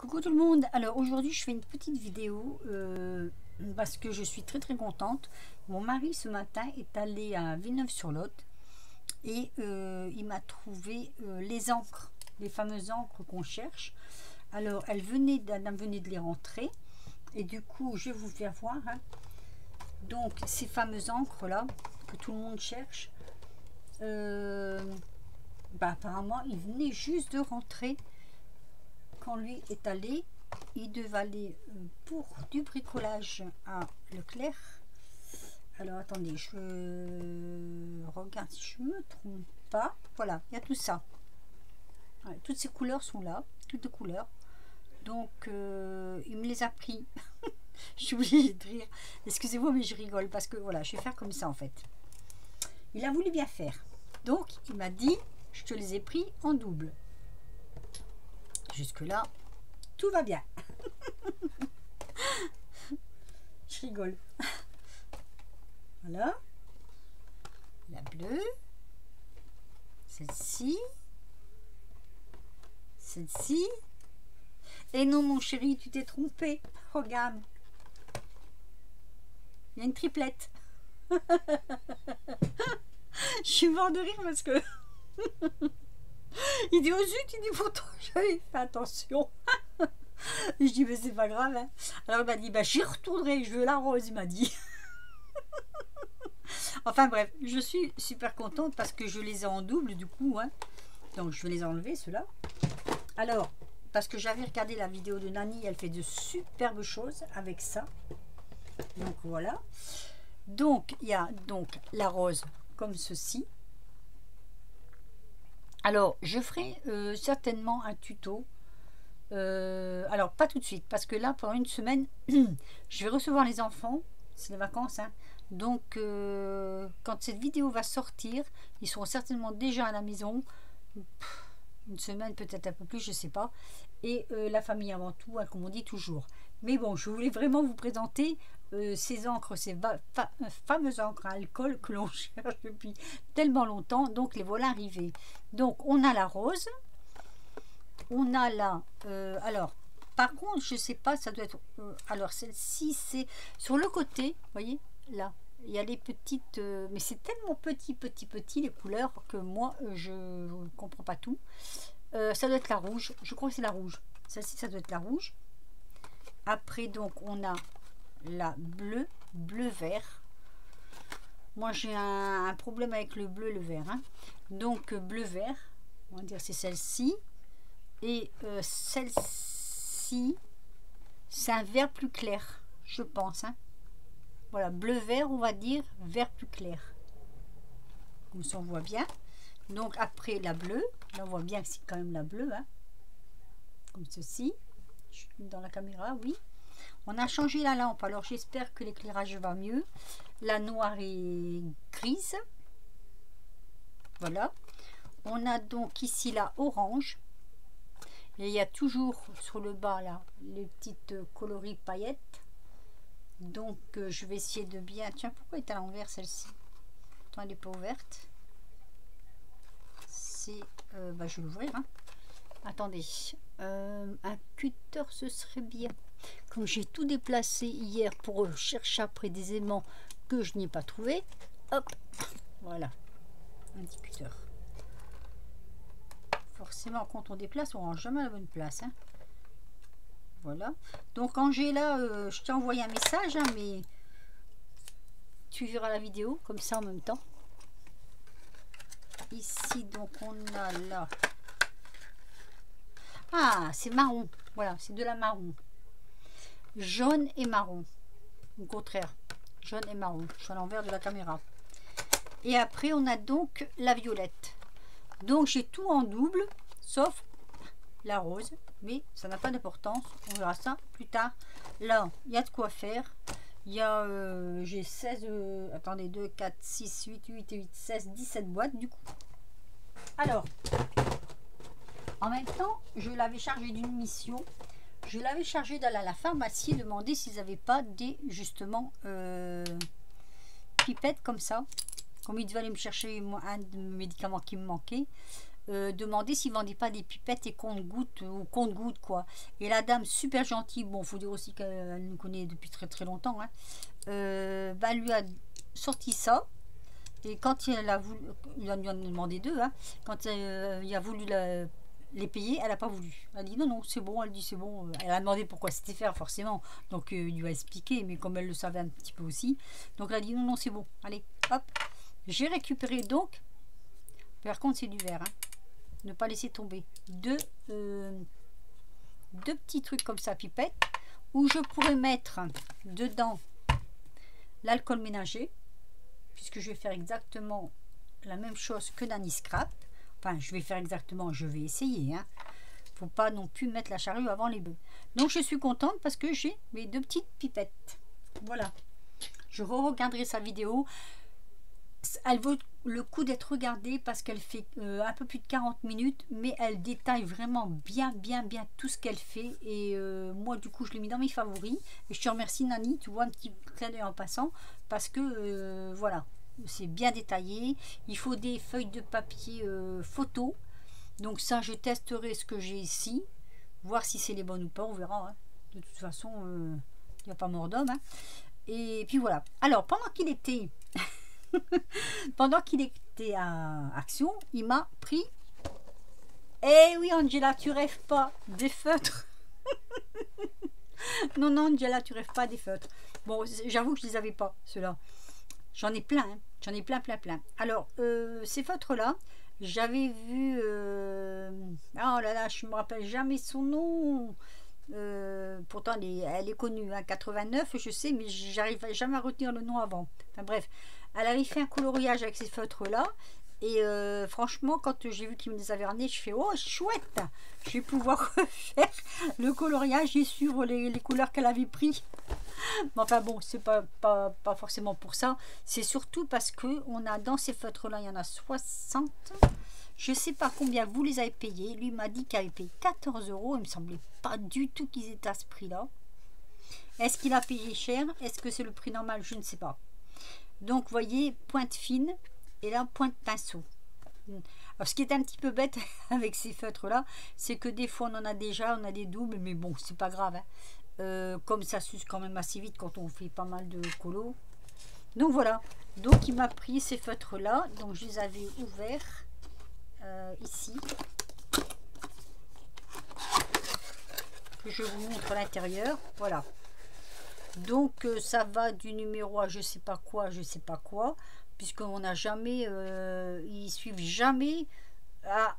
Coucou tout le monde. Alors aujourd'hui je fais une petite vidéo parce que je suis très contente. Mon mari ce matin est allé à Villeneuve-sur-Lot et il m'a trouvé les encres, les fameuses encres qu'on cherche. Alors elle venait de les rentrer et du coup je vais vous faire voir hein. Donc ces fameuses encres là que tout le monde cherche, apparemment il venait juste de rentrer. Quand lui est allé, il devait aller pour du bricolage à Leclerc. Alors attendez, je regarde si je me trompe pas. Voilà, il y a tout ça. Ouais, toutes ces couleurs sont là, toutes les couleurs. Donc il me les a pris. Je suis obligée de rire. Excusez-moi, mais je rigole parce que voilà, je vais faire comme ça en fait. Il a voulu bien faire. Donc il m'a dit, je te les ai pris en double. Jusque là, tout va bien. Je rigole. Voilà. La bleue. Celle-ci. Celle-ci. Et non, mon chéri, tu t'es trompé. Regarde. Il y a une triplette. Je suis mort de rire parce que... Il dit oh zut, il dit pourtant j'avais fait attention. Je dis mais c'est pas grave hein. Alors il m'a dit bah j'y retournerai, je veux la rose, il m'a dit. Enfin bref, je suis super contente parce que je les ai en double du coup hein. Donc je vais les enlever ceux-là. Alors parce que j'avais regardé la vidéo de Nani, elle fait de superbes choses avec ça. Donc voilà. Donc il y a donc la rose comme ceci. Alors, je ferai certainement un tuto. Alors, pas tout de suite, parce que là, pendant une semaine, je vais recevoir les enfants. C'est les vacances, hein. Donc, quand cette vidéo va sortir, ils seront certainement déjà à la maison. Une semaine, peut-être un peu plus, je ne sais pas. Et la famille avant tout, hein, comme on dit toujours. Mais bon, je voulais vraiment vous présenter ces encres, ces fameuses encres à alcool que l'on cherche depuis tellement longtemps. Donc les voilà arrivés. Donc on a la rose, on a la alors par contre je sais pas, ça doit être alors celle-ci c'est sur le côté, vous voyez là il y a les petites mais c'est tellement petit les couleurs que moi je ne comprends pas tout. Ça doit être la rouge, je crois que c'est la rouge, celle-ci ça doit être la rouge. Après donc on a la bleu vert. Moi j'ai un problème avec le bleu et le vert hein. Donc bleu vert, on va dire c'est celle-ci. Et celle-ci c'est un vert plus clair je pense hein. Voilà, bleu vert, on va dire vert plus clair, comme ça on voit bien. Donc après la bleue, là on voit bien que c'est quand même la bleue hein. Comme ceci, je suis dans la caméra, oui. On a changé la lampe, alors j'espère que l'éclairage va mieux. La noire et grise. Voilà. On a donc ici la orange. Et il y a toujours sur le bas là les petites coloris paillettes. Donc je vais essayer de bien... Tiens, pourquoi est à l'envers celle-ci? Pourtant elle n'est pas ouverte. C'est... je vais l'ouvrir hein. Attendez. Un cutter ce serait bien. Comme j'ai tout déplacé hier pour chercher après des aimants que je n'ai pas trouvé, hop, voilà, un petit cutter. Forcément, quand on déplace, on range jamais à la bonne place. Hein. Voilà. Donc Angela, je t'ai envoyé un message, hein, mais tu verras la vidéo comme ça en même temps. Ici, donc on a là. Ah, c'est marron. Voilà, c'est de la marron. Jaune et marron, au contraire, jaune et marron. Je suis à l'envers de la caméra. Et après on a donc la violette. Donc j'ai tout en double sauf la rose, mais ça n'a pas d'importance, on verra ça plus tard. Là il y a de quoi faire. Il y a j'ai 16 attendez, 2 4 6 8 16 17 boîtes du coup. Alors en même temps je l'avais chargé d'une mission. Je l'avais chargé d'aller à la pharmacie et demander s'ils n'avaient pas des justement pipettes comme ça. Comme ils devaient aller me chercher un médicament qui me manquait. demander s'ils vendaient pas des pipettes et compte-gouttes ou compte-gouttes quoi. Et la dame super gentille, bon faut dire aussi qu'elle nous connaît depuis très très longtemps, hein, bah, lui a sorti ça. Et quand il a voulu, il en a demandé deux, hein, quand il a voulu les payer, elle n'a pas voulu. Elle a dit non, non, c'est bon, elle dit c'est bon. Elle a demandé pourquoi c'était faire, forcément. Donc il lui a expliqué, mais comme elle le savait un petit peu aussi. Donc elle a dit non, non, c'est bon. Allez, hop. J'ai récupéré donc, par contre c'est du verre, hein, ne pas laisser tomber, deux petits trucs comme ça, pipettes, où je pourrais mettre dedans l'alcool ménager, puisque je vais faire exactement la même chose que Nanny Scrap. Enfin, je vais faire exactement, je vais essayer, hein. Faut pas non plus mettre la charrue avant les bœufs. Donc je suis contente parce que j'ai mes deux petites pipettes. Voilà. Je re-regarderai sa vidéo. Elle vaut le coup d'être regardée parce qu'elle fait un peu plus de 40 minutes, mais elle détaille vraiment bien tout ce qu'elle fait. Et moi, du coup, je l'ai mis dans mes favoris. Et je te remercie, Nani, tu vois, un petit clin d'œil en passant, parce que voilà, c'est bien détaillé. Il faut des feuilles de papier photo. Donc ça, je testerai ce que j'ai ici, voir si c'est les bonnes ou pas, on verra, hein. De toute façon, il n'y a pas mort d'homme, hein. Et puis voilà. Alors, pendant qu'il était à Action, il m'a pris, eh oui Angela, tu rêves pas des feutres. Non, non Angela, tu rêves pas des feutres. Bon, j'avoue que je les avais pas, ceux-là. J'en ai plein, hein. J'en ai plein. Alors, ces feutres-là, j'avais vu... oh là là, je me rappelle jamais son nom. Pourtant, elle est connue, hein, 89, je sais, mais j'arrive jamais à retenir le nom avant. Enfin bref, elle avait fait un coloriage avec ces feutres-là. Et franchement, quand j'ai vu qu'il me les avait ramenés, je fais oh chouette, je vais pouvoir refaire le coloriage et suivre les couleurs qu'elle avait pris. Mais enfin bon, c'est pas forcément pour ça. C'est surtout parce que on a dans ces feutres-là, il y en a 60. Je sais pas combien vous les avez payés. Lui m'a dit qu'il avait payé 14 euros. Il me semblait pas du tout qu'ils étaient à ce prix-là. Est-ce qu'il a payé cher? Est-ce que c'est le prix normal? Je ne sais pas. Donc, vous voyez, pointe fine et là, pointe pinceau. Alors, ce qui est un petit peu bête avec ces feutres-là, c'est que des fois, on en a déjà, on a des doubles, mais bon, c'est pas grave, hein. Comme ça s'use quand même assez vite quand on fait pas mal de colos. Donc, voilà. Donc, il m'a pris ces feutres-là. Donc, je les avais ouverts. Ici, que je vous montre l'intérieur. Voilà, donc ça va du numéro à je sais pas quoi, puisqu'on n'a jamais ils suivent jamais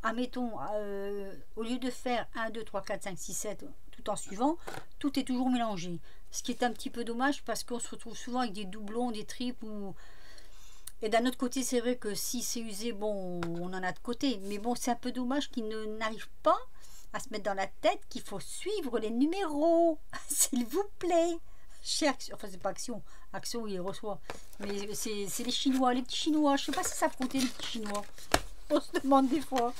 admettons, au lieu de faire 1 2 3 4 5 6 7 tout en suivant, tout est toujours mélangé, ce qui est un petit peu dommage parce qu'on se retrouve souvent avec des doublons, des triples ou... Et d'un autre côté, c'est vrai que si c'est usé, bon, on en a de côté. Mais bon, c'est un peu dommage qu'ils n'arrivent pas à se mettre dans la tête qu'il faut suivre les numéros. S'il vous plaît. Chez Action, enfin, c'est pas Action. Action, il reçoit. Mais c'est les Chinois, les petits Chinois. Je sais pas si ça comptait, les petits Chinois. On se demande des fois.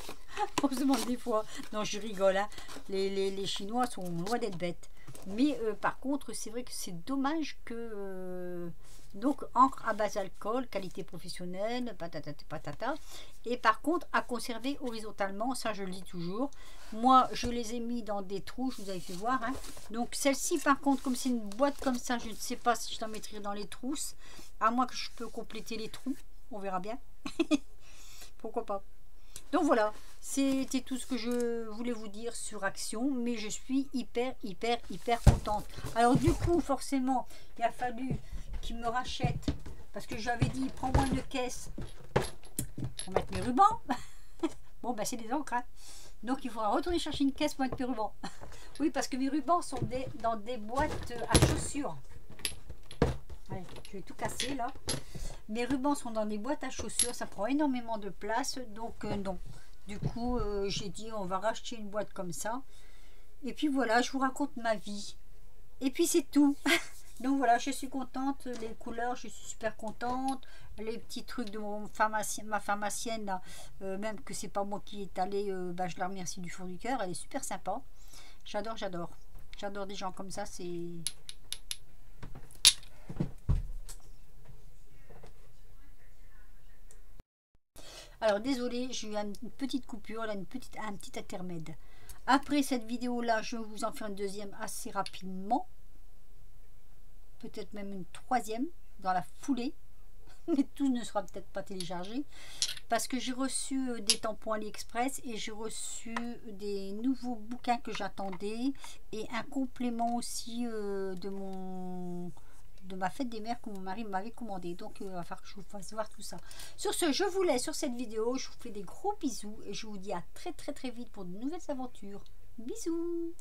On se demande des fois. Non, je rigole, hein. Les Chinois sont loin d'être bêtes. Mais par contre, c'est vrai que c'est dommage que... donc, encre à base d'alcool, qualité professionnelle, patata, patata. Et par contre, à conserver horizontalement, ça je le dis toujours. Moi, je les ai mis dans des trous, je vous avais fait voir, hein. Donc, celle-ci, par contre, comme c'est une boîte comme ça, je ne sais pas si je la mettrai dans les trousses. À moins que je peux compléter les trous. On verra bien. Pourquoi pas. Donc voilà, c'était tout ce que je voulais vous dire sur Action, mais je suis hyper contente. Alors du coup, forcément, il a fallu qu'il me rachète, parce que j'avais dit, prends-moi une caisse pour mettre mes rubans. Bon, ben c'est des encres, hein. Donc il faudra retourner chercher une caisse pour mettre mes rubans. Oui, parce que mes rubans sont dans des boîtes à chaussures. Allez, je vais tout casser là. Mes rubans sont dans des boîtes à chaussures, ça prend énormément de place, donc non. Du coup, j'ai dit on va racheter une boîte comme ça. Et puis voilà, je vous raconte ma vie. Et puis c'est tout. Donc voilà, je suis contente. Les couleurs, je suis super contente. Les petits trucs de ma pharmacienne, là, même que c'est pas moi qui est allée, bah, je la remercie du fond du cœur. Elle est super sympa. J'adore. J'adore des gens comme ça, c'est... Alors désolé, j'ai eu une petite coupure, là, un petit intermède. Après cette vidéo là, je vais vous en faire une deuxième assez rapidement, peut-être même une troisième dans la foulée, mais tout ne sera peut-être pas téléchargé parce que j'ai reçu des tampons AliExpress et j'ai reçu des nouveaux bouquins que j'attendais et un complément aussi de ma fête des mères que mon mari m'avait commandé. Donc il va falloir que je vous fasse voir tout ça. Sur ce, je vous laisse sur cette vidéo. Je vous fais des gros bisous et je vous dis à très très très vite pour de nouvelles aventures. Bisous.